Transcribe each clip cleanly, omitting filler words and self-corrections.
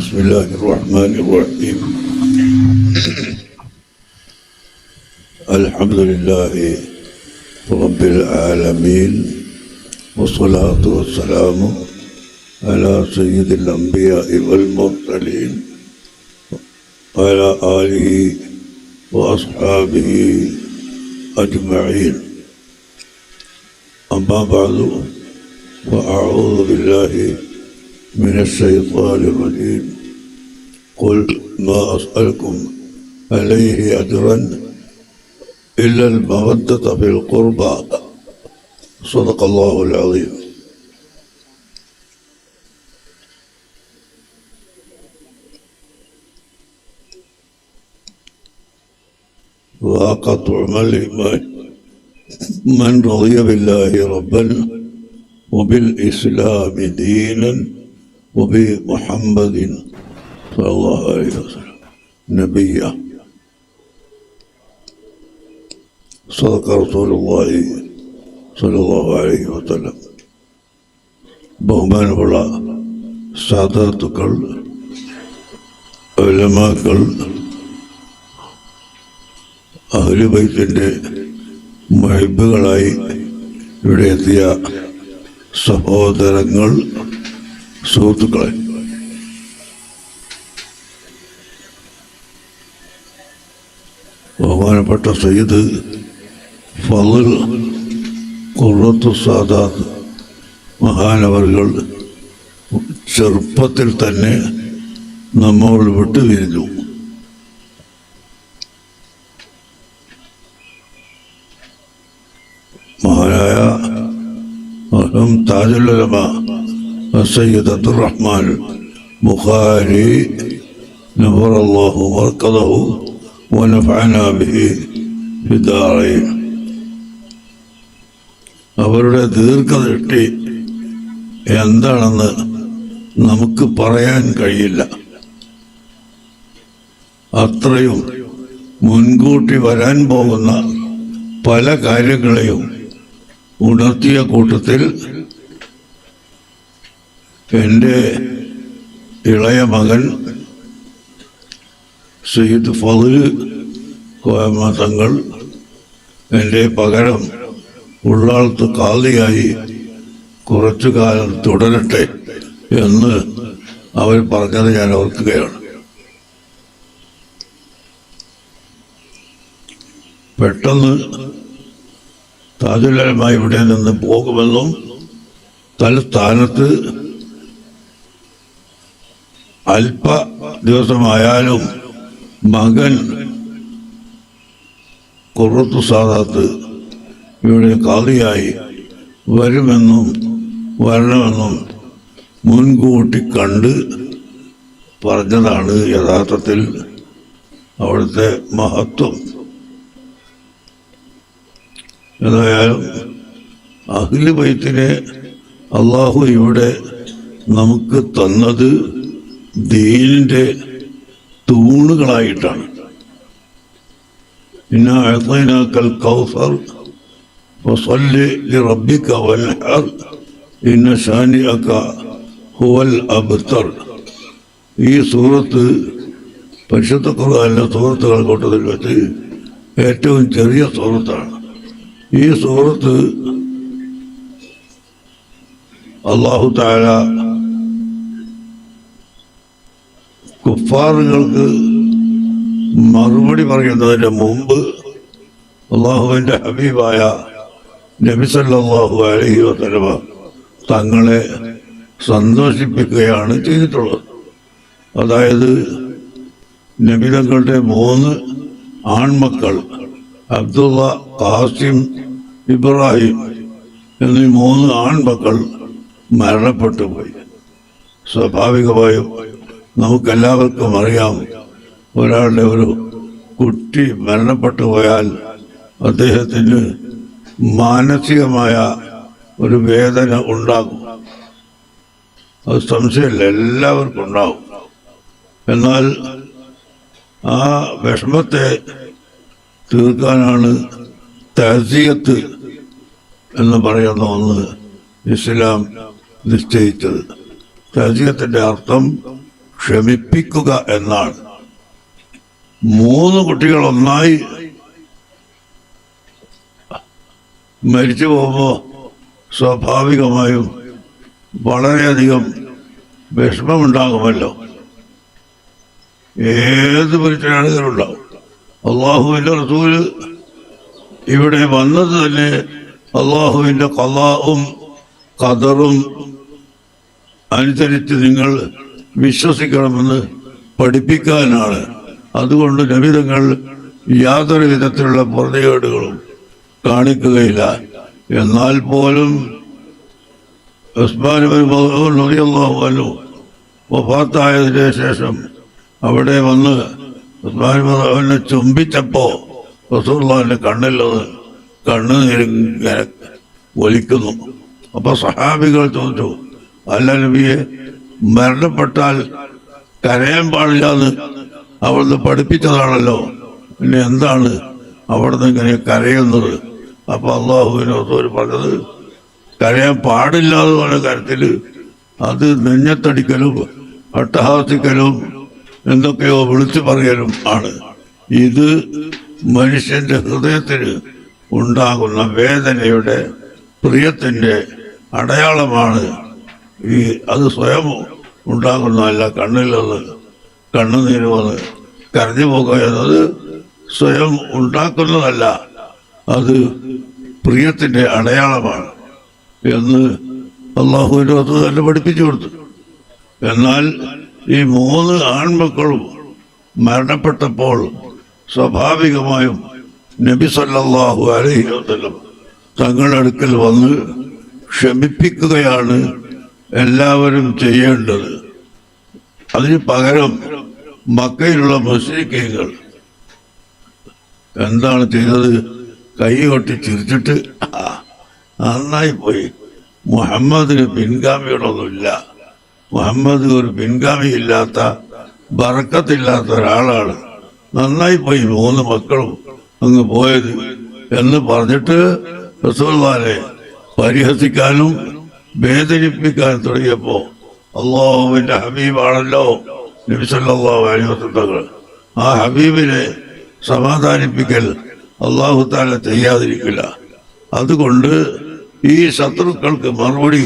بسم الله الرحمن الرحيم. الحمد لله رب العالمين، والصلاة والسلام على سيد الأنبياء والمرسلين وعلى آله وأصحابه أجمعين. أما بعد، فأعوذ بالله من الشيطان الرجيم. قل ما أسألكم عليه أجرا إلا المودة في القربى. صدق الله العظيم. وقطع الإيمان من رضي بالله ربا وبالإسلام دينا وبمحمد صلى الله عليه وسلم نبيا. صدق رسول الله صلى الله عليه وسلم. ബഹുമാനമുള്ള സാദാത്തുക്കൾ, ഉലമാക്കൾ, അഹ്ലു ബൈത്തിന്റെ മുഹിബ്ബുകളായി ഇവിടെ എത്തിയ സഹോദരങ്ങൾ, സുഹൃത്തുക്കളെ, ബഹുമാനപ്പെട്ട സയ്യിദ് ഫളൽ ഖുറത്തു സാദാത്ത് മഹാനവറുകൾ ചെറുപ്പത്തിൽ തന്നെ നമ്മോട് വിട്ടുപിരിഞ്ഞു. മഹാനായ താജുൽ ഉലമ സയ്യിദ് അബ്ദുറഹ്മാൻ ബുഖാരി നവറല്ലാഹു മർക്കദഹു വനഫഅനാ ബിഹി ഫിദ്ദാറൈൻ, അവരുടെ ദീർഘദൃഷ്ടി എന്താണെന്ന് നമുക്ക് പറയാൻ കഴിയില്ല. അത്രയും മുൻകൂട്ടി വരാൻ പോകുന്ന പല കാര്യങ്ങളെയും ഉണർത്തിയ കൂട്ടത്തിൽ എൻ്റെ ഇളയ മകൻ സയ്യിദ് ഫളൽ കോയമ്മ തങ്ങൾ എൻ്റെ പകരം ഉള്ളാളത്ത് ഖാദിയായി കുറച്ചു കാലം തുടരട്ടെ എന്ന് അവർ പറഞ്ഞത് ഞാൻ ഓർക്കുകയാണ്. പെട്ടെന്ന് താജുൽ ഉലമ ഇവിടെ നിന്ന് പോകുമെന്നും തലസ്ഥാനത്ത് അല്പ ദിവസമായാലും മകൻ ഖുറത്തു സാദാത്ത് ഇവിടെ ഖാദിയായി വരണമെന്നും മുൻകൂട്ടി കണ്ട് പറഞ്ഞതാണ് യഥാർത്ഥത്തിൽ അവിടുത്തെ മഹത്വം. ഏതായാലും അഹ്ലു ബൈത്തിനെ അള്ളാഹു ഇവിടെ നമുക്ക് തന്നത് ദീനിന്റെ തൂണുകളായിട്ടാണ്. ഇന്നാ അഅ്തൈനാക്കൽ കൗസർ ഫസല്ലി ലിറബ്ബിക വൻഹർ ഇന്ന ശാനിഅക ഹുവൽ അബ്തർ. ഈ സൂറത്ത് പരിശുദ്ധ ഖുർആനിലെ സൂറത്തുകൾ കൂട്ടത്തിൽ വെച്ച് ഏറ്റവും ചെറിയ സൂറത്താണ്. ഈ സൂറത്ത് അല്ലാഹു തആല കുഫാറുകൾക്ക് മറുപടി പറയുന്നതിന് മുമ്പ് അള്ളാഹുവിൻ്റെ ഹബീബായ നബി സല്ലല്ലാഹു അലൈഹി വസല്ലമ തങ്ങളെ സന്തോഷിപ്പിക്കുകയാണ് ചെയ്തിട്ടുള്ളത്. അതായത് നബി തങ്ങളുടെ 3 ആൺമക്കൾ അബ്ദുള്ള, ഖാസിം, ഇബ്രാഹിം എന്നീ 3 ആൺമക്കൾ മരണപ്പെട്ടു പോയി. സ്വാഭാവികമായും നമുക്കെല്ലാവർക്കും അറിയാം, ഒരാളുടെ ഒരു കുട്ടി മരണപ്പെട്ടു പോയാൽ അദ്ദേഹത്തിന് മാനസികമായ ഒരു വേദന ഉണ്ടാകും. അത് സംശയമില്ല, എല്ലാവർക്കും ഉണ്ടാകും. എന്നാൽ ആ വിഷമത്തെ തീർക്കാനാണ് തഅസിയത്ത് എന്ന് പറയുന്ന ഒന്ന് ഇസ്ലാം നിശ്ചയിച്ചത്. തഅസിയത്തിൻ്റെ അർത്ഥം ക്ഷമിപ്പിക്കുക എന്നാണ്. 3 കുട്ടികൾ ഒന്നായി മരിച്ചു പോകുമ്പോൾ സ്വാഭാവികമായും വളരെയധികം വിഷമമുണ്ടാകുമല്ലോ. ഏത് മരിച്ചാണെങ്കിലുണ്ടാവും. അള്ളാഹുവിൻ്റെ റസൂല് ഇവിടെ വന്നത് തന്നെ അള്ളാഹുവിൻ്റെ ഖളാഉം ഖദറും അനുസരിച്ച് നിങ്ങൾ വിശ്വസിക്കണമെന്ന് പഠിപ്പിക്കാനാണ്. അതുകൊണ്ട് നബി തങ്ങൾ യാതൊരു വിധത്തിലുള്ള പൊറുതികേടുകളും കാണിക്കുകയില്ല. എന്നാൽ പോലും ഉസ്മാൻ ഇബ്നു മദ്ഊൻ റളിയല്ലാഹു അൻഹു വഫാത്തായതിനു ശേഷം അവിടെ വന്ന് ഉസ്മാൻ ഇബ്നു മദ്ഊനെ ചുംബിച്ചപ്പോൾ റസൂലുള്ളാഹിന്റെ കണ്ണിലത് കണ്ണുനീരിങ്ങനെ ഒലിക്കുന്നു. അപ്പൊ സഹാബികൾ ചോദിച്ചു, അല്ല നബിയെ, മരണപ്പെട്ടാൽ കരയാൻ പാടില്ല എന്ന് അവിടുന്ന് പഠിപ്പിച്ചതാണല്ലോ, പിന്നെ എന്താണ് അവിടുന്ന് ഇങ്ങനെ കരയുന്നത്? അപ്പൊ അള്ളാഹുവിന് റസൂൽ പറഞ്ഞത്, കരയാൻ പാടില്ല എന്ന് പറഞ്ഞ കാര്യത്തിൽ അത് നെഞ്ഞത്തടിക്കലും അട്ടഹാസിക്കലും എന്തൊക്കെയോ വിളിച്ചു പറയലും ആണ്. ഇത് മനുഷ്യന്റെ ഹൃദയത്തിന് ഉണ്ടാകുന്ന വേദനയുടെ പ്രിയത്തിന്റെ അടയാളമാണ്. അത് സ്വയം ഉണ്ടാകുന്നതല്ല. കണ്ണിൽ നിന്ന് കണ്ണുനീര് വന്ന് കരഞ്ഞു പോകുക എന്നത് സ്വയം ഉണ്ടാക്കുന്നതല്ല, അത് പ്രിയത്തിന്റെ അടയാളമാണ് എന്ന് അള്ളാഹുവിൻ്റെ റസൂൽ തന്നെ പഠിപ്പിച്ചു കൊടുത്തു. എന്നാൽ ഈ 3 ആൺമക്കളും മരണപ്പെട്ടപ്പോൾ സ്വാഭാവികമായും നബി സല്ലല്ലാഹു അലൈഹി വസല്ലം തങ്ങളുടെ അടുക്കൽ വന്ന് ക്ഷമിപ്പിക്കുകയാണ് എല്ലാവരും ചെയ്യേണ്ടത്. അതിന് പകരം മക്കയിലുള്ള മുശ്രിക്കുകൾ എന്താണ് ചെയ്തത്? കൈ കൊട്ടി ചിരിച്ചിട്ട്, നന്നായി പോയി, മുഹമ്മദിന് പിൻഗാമികളൊന്നുമില്ല, മുഹമ്മദ് ഒരു പിൻഗാമിയില്ലാത്ത ബറക്കത്തില്ലാത്ത ഒരാളാണ്, നന്നായി പോയി 3 മക്കളും അങ്ങ് പോയത് എന്ന് പറഞ്ഞിട്ട് റസൂലുള്ളാഹിനെ പരിഹസിക്കാനും വേദനിപ്പിക്കാനും തുടങ്ങിയപ്പോൾ അള്ളാഹുവിൻ്റെ ഹബീബാണല്ലോ നബി സല്ലല്ലാഹു അലൈഹി വസല്ലം, ആ ഹബീബിനെ സമാധാനിപ്പിക്കൽ അള്ളാഹു തആല ചെയ്യാതിരിക്കില്ല. അതുകൊണ്ട് ഈ ശത്രുക്കൾക്ക് മറുപടി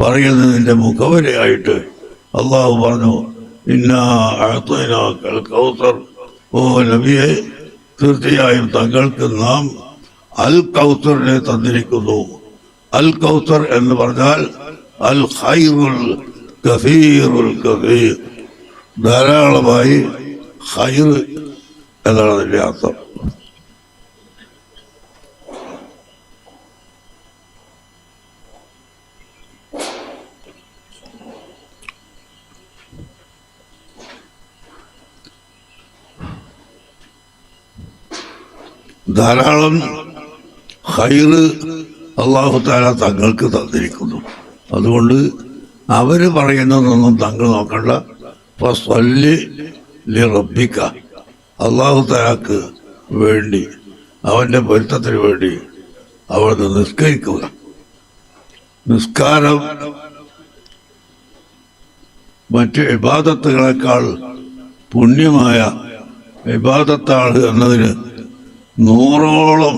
പറയുന്നതിൻ്റെ മുഖവരയായിട്ട് അള്ളാഹു പറഞ്ഞു, ഇന്നാ അഅ്തൈനാകൽ കൗസർ, ഓ നബിയെ, തീർച്ചയായും തങ്ങൾക്ക് നാം അൽ കൗസറിനെ തന്നിരിക്കുന്നു. അൽ കൗസർ എന്ന് പറഞ്ഞാൽ അൽ ഖൈറുൽ കസീറുൽ കസീർ, ധാരാളമായി ഖൈർ എന്നാണ് അതിൻ്റെ അർത്ഥം. ധാരാളം ഖൈറ് അല്ലാഹു തആല തങ്ങൾക്ക് തന്നിരിക്കുന്നു. അതുകൊണ്ട് അവര് പറയുന്നതൊന്നും തങ്ങൾ നോക്കണ്ട. ഫസ്വല്ലി ലിറബ്ബിക, അല്ലാഹു തആലക്ക് വേണ്ടി, അവന്റെ പൊരുത്തത്തിന് വേണ്ടി അവിടുന്ന് നിസ്കരിക്കുക. നിസ്കാരം മറ്റ് ഇബാദത്തുകളെക്കാൾ പുണ്യമായ ഇബാദത്താണ് എന്നതിന് 100ഓളം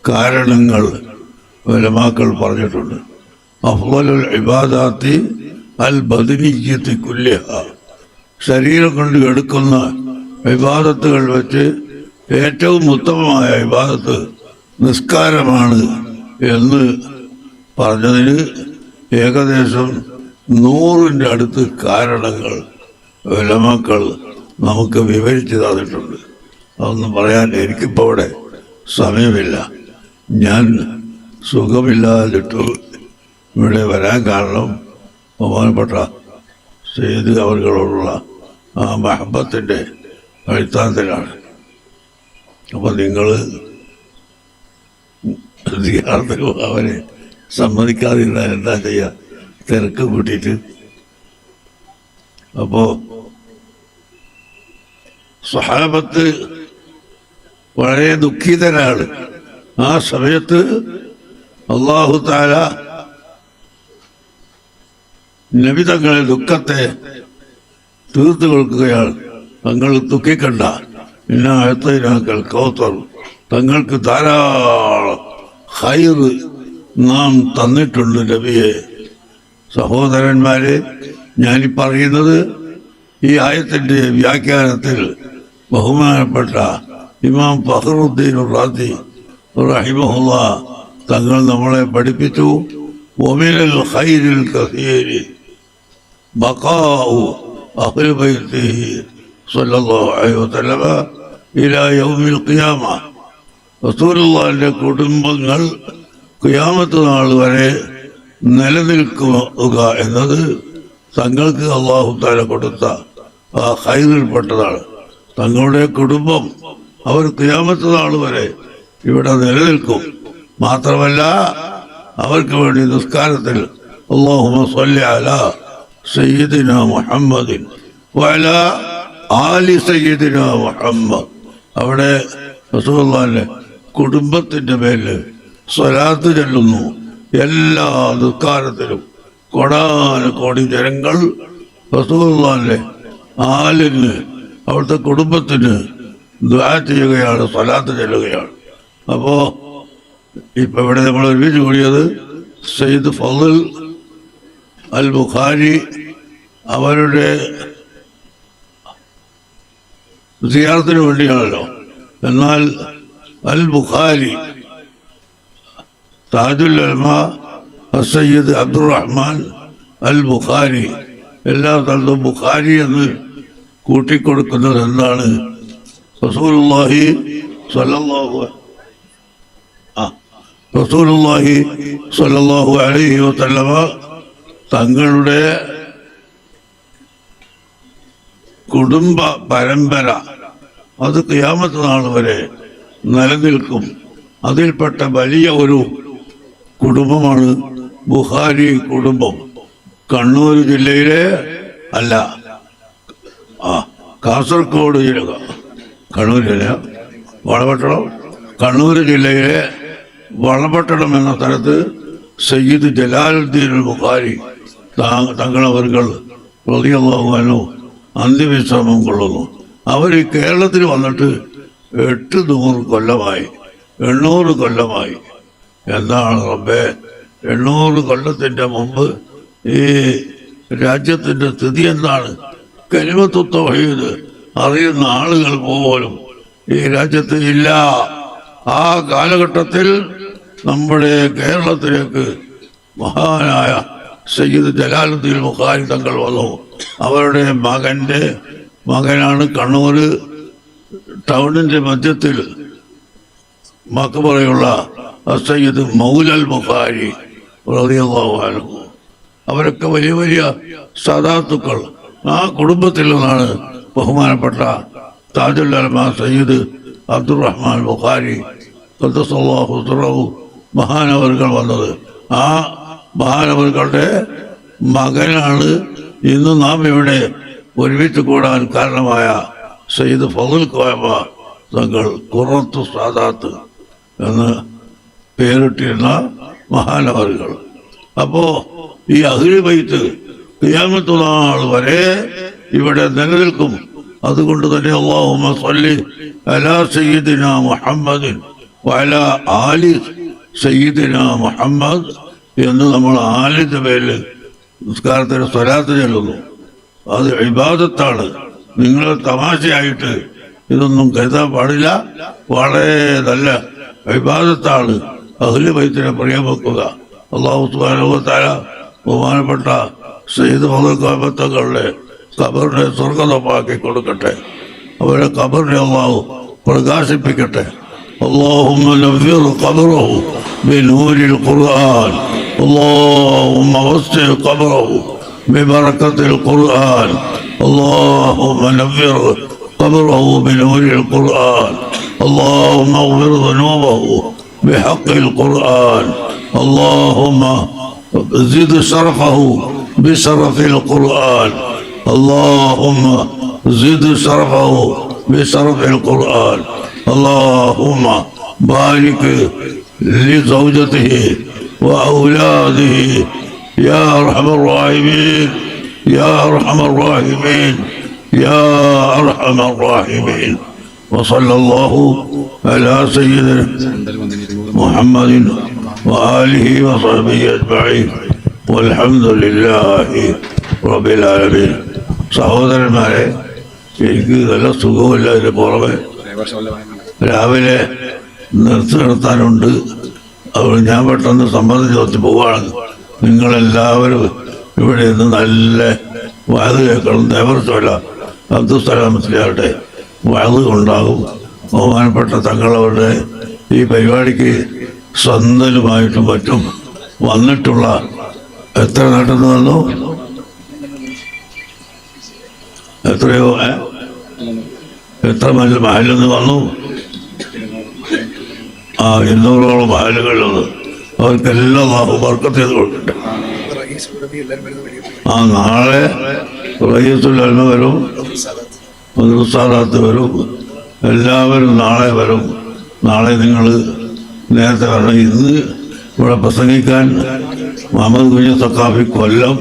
കാരണങ്ങൾ ഉലമാക്കൾ പറഞ്ഞിട്ടുണ്ട്. അഫ്ളലുൽ ഇബാദാത്തി അൽ ബദനിയ്യത്തി കുല്ലിഹ, ശരീരം കൊണ്ട് എടുക്കുന്ന ഇബാദത്തുകൾ വെച്ച് ഏറ്റവും ഉത്തമമായ ഇബാദത്ത് നിസ്കാരമാണ് എന്ന് പറഞ്ഞതിന് ഏകദേശം 100ന്റെ അടുത്ത് കാരണങ്ങൾ ഉലമാക്കൾ നമുക്ക് വിവരിച്ചു തന്നിട്ടുണ്ട്. അതൊന്നും പറയാൻ എനിക്കിപ്പോൾ ഇവിടെ സമയമില്ല. ഞാൻ സുഖമില്ലാതിട്ടു ഇവിടെ വരാൻ കാരണം ബഹുമാനപ്പെട്ട സെയ്ദ് അവർകളോടുള്ള ആ മഹബത്തിൻ്റെ അടിസ്ഥാനത്തിലാണ്. അപ്പം നിങ്ങൾ സിയാറത്തിന് അവരെ സമ്മതിക്കാതിരുന്നാൽ എന്താ ചെയ്യുക? തിരക്ക് കൂട്ടിയിട്ട്. അപ്പോൾ സ്വഹാബത്ത് വളരെ ദുഃഖിതരാണ്. ആ സമയത്ത് അല്ലാഹു തആല നബി തങ്ങളുടെ ദുഃഖത്തെ തീർത്തു കൊടുക്കുകയാണ്. തങ്ങൾ ദുഃഖിക്കണ്ട, ഇന്നായത്തൈനാക്കൽ കൗത്തർ, തങ്ങൾക്ക് ധാരാളം ഖൈർ നാം തന്നിട്ടുണ്ട് നബിയെ. സഹോദരന്മാരെ, ഞാനീ പറയുന്നത് ഈ ആയത്തിന്റെ വ്യാഖ്യാനത്തിൽ ബഹുമാനപ്പെട്ട ഇമാം ഫഖറുദ്ദീൻ റാസി റഹിമഹുല്ലാഹ് തങ്ങൾ നമ്മളെ പഠിപ്പിച്ചു, വമിനൽ ഖൈരിൽ കസീരി ബഖാഉ അഹ്ലി ബൈത്തിഹി സ്വല്ലല്ലാഹു അലൈഹി വസല്ലമ ഇലാ യൗമിൽ ഖിയാമ. റസൂലുള്ളാഹിന്റെ കുടുംബങ്ങൾ ഖിയാമത്ത് നാൾ വരെ നിലനിൽക്കുക എന്നത് തങ്ങൾക്ക് അല്ലാഹു തആല കൊടുത്ത ആ ഖൈറിൽപ്പെട്ടതാണ്. തങ്ങളുടെ കുടുംബം അവർ ഖിയാമത്ത് നാൾ വരെ ഇവിടെ നിലനിൽക്കും. മാത്രമല്ല, അവർക്ക് വേണ്ടി നിസ്കാരത്തിൽ അല്ലാഹുമ്മ സ്വല്ലി അലാ സയ്യിദിനാ മുഹമ്മദിൻ വഅലാ ആലി സയ്യിദിനാ മുഹമ്മദ്, അവിടെ റസൂലുള്ളാഹിന്റെ കുടുംബത്തിന്റെ പേരിൽ സ്വലാത്ത് ചൊല്ലുന്നു. എല്ലാ നിസ്കാരത്തിലും കോടാനുകോടി ജനങ്ങൾ റസൂലുള്ളാഹിന്റെ ആലിന്, അവിടുത്തെ കുടുംബത്തിന് ദുആ ചെയ്യുകയാണ്, സ്വലാത്ത് ചൊല്ലുകയാണ്. അപ്പോ ഇപ്പൊ ഇവിടെ നമ്മൾ ഒരുമിച്ച് കൂടിയത് സയ്യിദ് ഫളൽ അൽ ബുഖാരി അവരുടെ സിയാറത്തിന് വേണ്ടിയാണല്ലോ. എന്നാൽ അൽ ബുഖാരി താജുൽ ഉലമാ സയ്യിദ് അബ്ദുറഹ്മാൻ അൽ ബുഖാരി, എല്ലാ സ്ഥലത്തും ബുഖാരി എന്ന് കൂട്ടിക്കൊടുക്കുന്നത് എന്താണ്? റസൂലുള്ളാഹി സ്വല്ലല്ലാഹു അലൈഹി വസല്ലമ തങ്ങളുടെ കുടുംബ പരമ്പര അത് ഖിയാമത്ത് നാൾ വരെ നിലനിൽക്കും. അതിൽപ്പെട്ട വലിയ ഒരു കുടുംബമാണ് ബുഖാരി കുടുംബം. കണ്ണൂർ ജില്ലയിലെ അല്ല, കാസർഗോഡ് ജില്ല, കണ്ണൂർ ജില്ല വളപട്ടണം, കണ്ണൂർ ജില്ലയിലെ വളപട്ടണം എന്ന സ്ഥലത്ത് സയ്യിദ് ജലാലുദ്ദീൻ ബുഖാരി തങ്ങളവർകൾ റളിയല്ലാഹു അൻഹു അന്ത്യവിശ്രമം കൊള്ളുന്നു. അവർ ഈ കേരളത്തിൽ വന്നിട്ട് 800 കൊല്ലമായി, 800 കൊല്ലമായി. എന്താണ് റബ്ബേ, 800 കൊല്ലത്തിന്റെ മുമ്പ് ഈ രാജ്യത്തിന്റെ സ്ഥിതി എന്താണ്? കലിമത്തു തൗഹീദ് അറിയുന്ന ആളുകൾ പോലും ഈ രാജ്യത്ത് ഇല്ല. ആ കാലഘട്ടത്തിൽ നമ്മുടെ കേരളത്തിലേക്ക് മഹാനായ സയ്യിദ് ജലാലുദ്ദീൻ ബുഖാരി തങ്ങൾ വന്നു. അവരുടെ മകനാണ് കണ്ണൂർ ടൗണിന്റെ മധ്യത്തിൽ മക്ബറയുള്ള സയ്യിദ് മൗലൽ ബുഖാരി റളിയല്ലാഹു അൻഹു. അവരൊക്കെ വലിയ വലിയ സദാത്തുക്കൾ. ആ കുടുംബത്തിൽ നിന്നാണ് ബഹുമാനപ്പെട്ട താജുൽ ഉലമാ സയ്യിദ് അബ്ദുറഹ്മാൻ ബുഖാരി ഖദ്ദസല്ലാഹു സിറഹു മഹാനവറുകൾ വന്നത്. ആ മഹാനവറുകളുടെ മകനാണ് ഇന്ന് നാം ഇവിടെ ഒരുമിച്ച് കൂടാൻ കാരണമായ സയ്യിദ് ഫളൽ കോയബ തങ്ങൾ ഖുറത്തു സാദാത്ത് എന്ന് പേരിട്ടിരുന്ന മഹാനവറുകൾ. അപ്പോ ഈ അഹ്ലു ബൈത്ത് ഖിയാമത്ത് നാൾ വരെ ഇവിടെ നിലനിൽക്കും. അതുകൊണ്ട് തന്നെ അല്ലാഹുമ്മ സ്വല്ലി അലാ സയ്യിദിനാ മുഹമ്മദിൻ വഅലാ ആലി സയ്യിദിനാ മുഹമ്മദ് എന്ന് നമ്മൾ ആലിന്റെ പേരിൽ നിസ്കാരത്തിന് സ്വലാത്ത് ചൊല്ലുന്നു. അത് ഇബാദത്താണ്. നിങ്ങൾ തമാശയായിട്ട് ഇതൊന്നും കരുതാൻ പാടില്ല. വളരെ നല്ല ഇബാദത്താണ് അഹ്ലു ബൈത്തിനെ പ്രിയം വെക്കുക. അല്ലാഹു സുബ്ഹാനഹു വ തആല ബഹുമാനപ്പെട്ട സയ്യിദ് ഫളൽ കോയബ തങ്ങളുടെ ഖബറിനെ സ്വർഗ്ഗതമാക്കി കൊടുക്കട്ടെ. അവരുടെ ഖബറിനെ അല്ലാഹു പ്രകാശിപ്പിക്കട്ടെ. اللهم نفر قبره بنور القرآن، اللهم وسع قبره ببركة القرآن، اللهم نفر قبره بنور القرآن، اللهم اغفر ذنوبه بحق القرآن، اللهم زد شرفه بشرف القرآن، اللهم زد شرفه بشرف القرآن، اللهم بارك لزوجته وأولاده يا أرحم الراحمين، يا أرحم الراحمين، يا أرحم الراحمين. وصلى الله على سيدنا محمد وآله وصحبه أجمعين والحمد لله رب العالمين. സഹോദരന്മാരെ, എനിക്ക് നല്ല സുഖമില്ല. ഇതിന് പുറമെ രാവിലെ നിർത്താനുണ്ട്. അതുകൊണ്ട് ഞാൻ പെട്ടെന്ന് സമ്മതിച്ച് വെച്ച് പോവുകയാണ്. നിങ്ങളെല്ലാവരും ഇവിടെ നിന്ന് നല്ല വയത് കേൾക്കണം. ദേവർച്ചല്ല അബ്ദുസ്സലാം മുസ്ലിയാരുടെ വയത് ഉണ്ടാകും. ബഹുമാനപ്പെട്ട തങ്ങളവരുടെ ഈ പരിപാടിക്ക് സ്വന്തലുമായിട്ടും മറ്റും വന്നിട്ടുള്ള എത്ര നാട്ടിൽ വന്നു? എത്രയോ എത്ര മഹലിൽ നിന്ന് വന്നു? 200ഓളം മഹലുകളിൽ നിന്ന്. അവർക്കെല്ലാം ബർക്കത്ത് ചെയ്ത് കൊടുക്കട്ടെ. നാളെ റയീസുൽ അൽമ വരും, മദ്രസാദാത്ത് വരും, എല്ലാവരും നാളെ വരും. നാളെ നിങ്ങൾ നേരത്തെ വരണം. ഇന്ന് ഇവിടെ പ്രസംഗിക്കാൻ മുഹമ്മദ് കുഞ്ഞ് സഖാഫി കൊല്ലം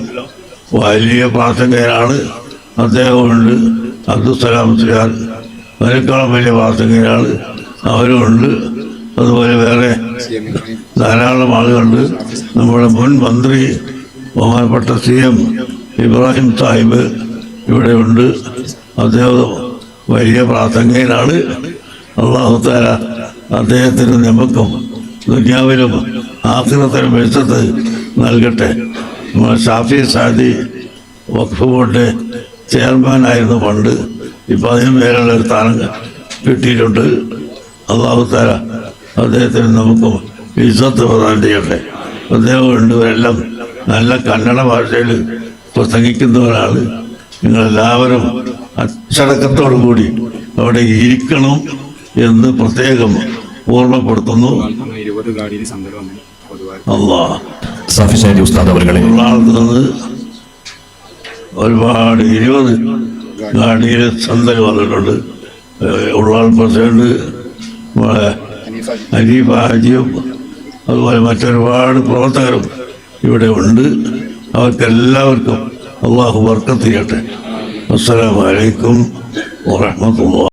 വലിയ പ്രാസംഗകനാണ്. അദ്ദേഹമുണ്ട്. അബ്ദുസ്സലാം മുസ്ലിയാർ അതിനേക്കാളും വലിയ പ്രാസംഗകനാണ്. അവരുമുണ്ട്. അതുപോലെ വേറെ ധാരാളം ആളുകളുണ്ട്. നമ്മുടെ മുൻ മന്ത്രി ബഹുമാനപ്പെട്ട CM ഇബ്രാഹിം സാഹിബ് ഇവിടെയുണ്ട്. അദ്ദേഹം വലിയ പ്രാസംഗകനാണ്. അല്ലാഹു തആല അദ്ദേഹത്തിന് നമുക്കും ദുനിയാവിലും ആഖിറത്തിലും വെളിച്ചത്ത് നൽകട്ടെ. നമ്മുടെ ഷാഫി സാദി വഖഫ് ബോർഡ് ചെയർമാനായിരുന്നു പണ്ട്. ഇപ്പം അതിന് മേലുള്ള ഒരു സ്ഥാനം കിട്ടിയിട്ടുണ്ട്. അല്ലാഹു തആല അദ്ദേഹത്തിന് നമുക്കും ഇസ്സത്ത് പ്രദാനം ചെയ്യട്ടെ. അദ്ദേഹം എല്ലാം നല്ല കന്നഡ ഭാഷയിൽ പ്രസംഗിക്കുന്നവരാണ്. നിങ്ങളെല്ലാവരും അച്ചടക്കത്തോടു കൂടി അവിടെ ഇരിക്കണം എന്ന് പ്രത്യേകം ഓർമ്മപ്പെടുത്തുന്നു. ഒരുപാട് 20 ഗാഡിയിൽ സന്തൽ വന്നിട്ടുണ്ട്. ഉള്ളാൾ പ്രസിഡന്റ് ഹനീഫ ഹാജിയും അതുപോലെ മറ്റൊരുപാട് പ്രവർത്തകരും ഇവിടെ ഉണ്ട്. അവർക്കെല്ലാവർക്കും അള്ളാഹു ബർക്കത്ത് ചെയ്യട്ടെ. അസ്സലാമു അലൈക്കും വറഹ്മത്തുള്ളാഹി.